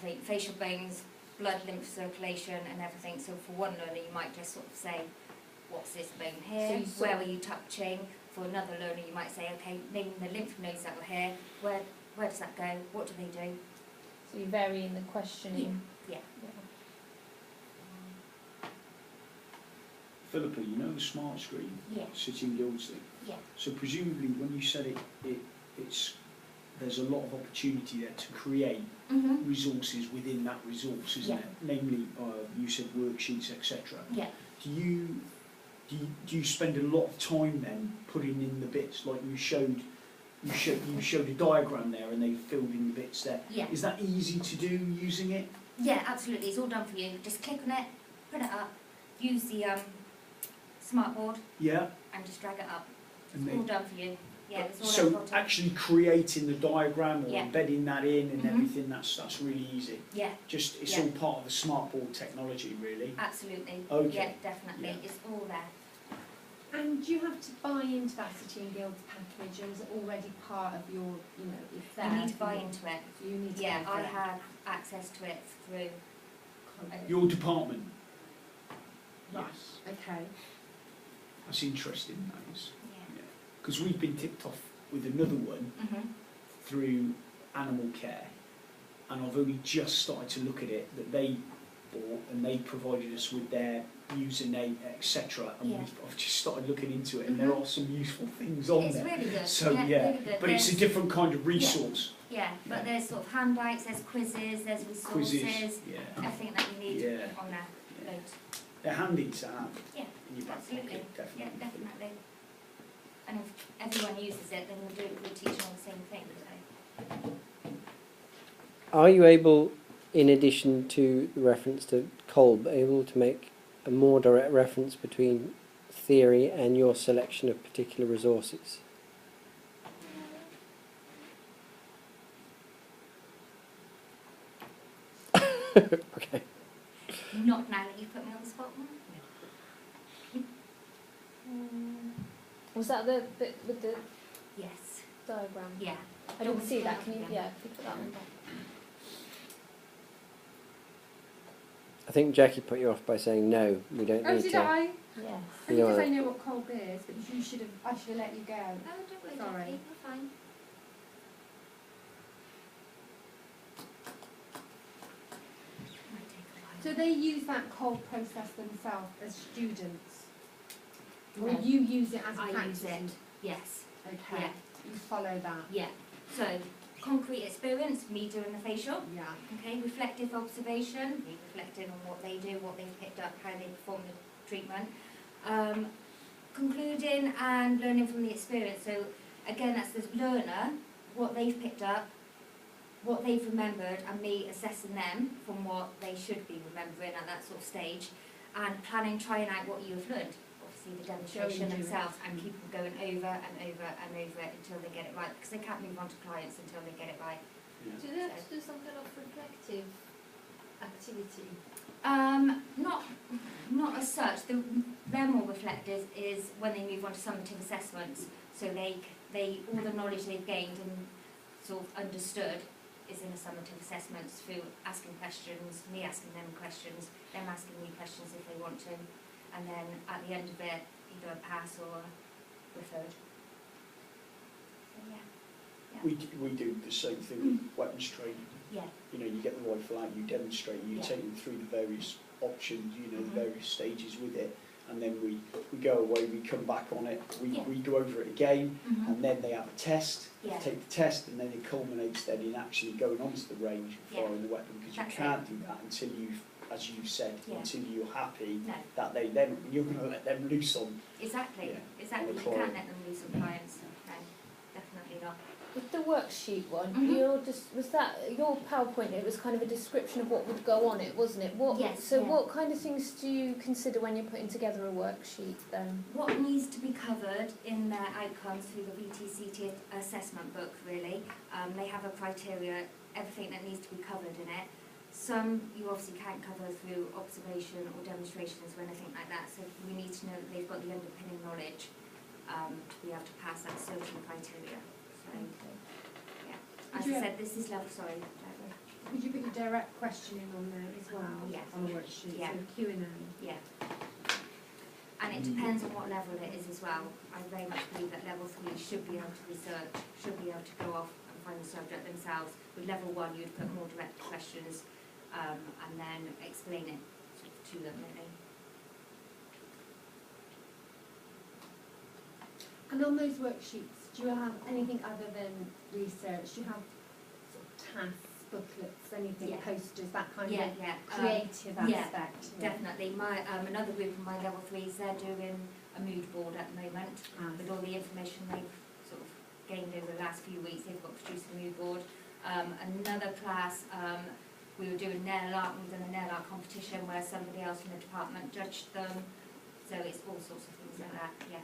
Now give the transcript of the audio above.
activate facial bones, blood, lymph circulation and everything. So for one learner you might just sort of say, what's this bone here? So Where were you touching? For another learner you might say, okay, name the lymph nodes that were here. Where does that go? What do they do? So you vary in the questioning. Yeah. Philippa, you know the smart screen? Yeah. Sitting Guilds thing? Yeah. So presumably when you said there's a lot of opportunity there to create resources within that resource, isn't it? Namely, you said worksheets, etc. Yeah. Do you spend a lot of time then putting in the bits like you showed a diagram there and they filled in the bits there? Yeah. Is that easy to do using it? Yeah, absolutely. It's all done for you. Just click on it, print it up, use the smart board, Yeah. and just drag it up. And It's all done for you. Yeah, it's all so there for actually creating the diagram or Yeah. embedding that in and everything, that's really easy. Yeah, Just it's Yeah. all part of the smart board technology, really. absolutely. Okay. Yeah, definitely. Yeah. It's all there. And do you have to buy into that City and Guilds package, or is it already part of your, it's there? You need to buy into it. So you need to Yeah, pay for I it. have access to it through. Your department. Right. Yes. Okay. That's interesting, that is. Yeah. Because we've been tipped off with another one through animal care, and I've only just started to look at it, that they bought, and they provided us with their username, etc. And Yeah. I've just started looking into it, and there are some useful things on It's there. really good. So yeah, yeah, really good. but it's a There's- different kind of resource. Yeah, but Yeah. there's sort of handouts, there's quizzes, there's resources, Quizzes, yeah, everything that you need Yeah. on there. yeah. Loads. They're handy to have Yeah, in your back absolutely. pocket, Yeah, definitely. definitely. And if everyone uses it, then we're teaching all the same thing. So. Are you able, in addition to the reference to Kolb, able to make a more direct reference between theory and your selection of particular resources? Okay. Not now that you've put me on the spot. Was that the bit with the Yes. diagram? Yeah. I didn't see that. Can you? Yeah, can you put that one back? I think Jackie put you off by saying no, we don't Oh, need did to. I? Yes. Only You because are- I know what Kolb is, but I should have let you go. Oh, don't worry, Sorry. Jackie, you're fine. Might take a while. So they use that Kolb process themselves as students? Or No. you use it as a I practice? use it. Yes. Okay. Yeah. You follow that? Yeah. So, concrete experience, me doing the facial. Yeah. Okay, reflective observation, me reflecting on what they do, what they've picked up, how they perform the treatment. Concluding and learning from the experience. So again, that's the learner, what they've picked up, what they've remembered, and me assessing them from what they should be remembering at that sort of stage, and planning, trying out what you have learned. Obviously the demonstration Showing you. themselves, and keep them going over and over and over it until they get it right, because they can't move on to clients until they get it right. Yeah. Do they have to do some kind of reflective activity? Not as such. Their more reflective is when they move on to summative assessments. So they all the knowledge they've gained and sort of understood is in the summative assessments through asking questions, me asking them questions, them asking me questions if they want to, and then at the end of it, either a pass or a referred. So yeah. We do the same thing with weapons training. Yeah. You know, you get the rifle out, you demonstrate, you Yeah. take them through the various options, the various stages with it, and then we go away, we come back on it, we go over it again, and then they have a test, Yeah. take the test, and then it culminates then in actually going onto the range and Yeah. firing the weapon, because you That's can't do that until you've, as you said, Yeah. until you're happy No. that you're going to let them loose on. Exactly. Yeah. Exactly. On You the can't client. let them lose on clients. No, definitely not. With the worksheet one, Mhm. was that your PowerPoint? It was kind of a description of what would go on it, wasn't it? Yes, So yeah. what kind of things do you consider when you're putting together a worksheet then? What needs to be covered in their outcomes through the VTCT assessment book, really. They have a criteria, everything that needs to be covered in it. Some you obviously can't cover through observation or demonstrations or anything like that, so we need to know that they've got the underpinning knowledge to be able to pass that certain criteria. So, yeah. As Do you I have- said, this is level, sorry. Diana. Would you put your direct questioning on there as well? Yes. On the worksheet, Yeah. so Q&A. Yeah. And it depends on what level it is as well. I very much believe that level 3 should be able to research, should be able to go off and find the subject themselves. With level 1, you'd put more direct questions and then explain it to them, really. And on those worksheets, do you have anything other than research? Do you have sort of tasks, booklets, anything, Yeah. posters, that kind Yeah, of yeah. creative yeah, aspect? Definitely. My another group of my level 3s, they're doing a mood board at the moment. With all the information they've sort of gained over the last few weeks, they've got to produce a mood board. Another class, we were doing nail art, we've done a nail art competition where somebody else from the department judged them. So it's all sorts of things like that, yeah.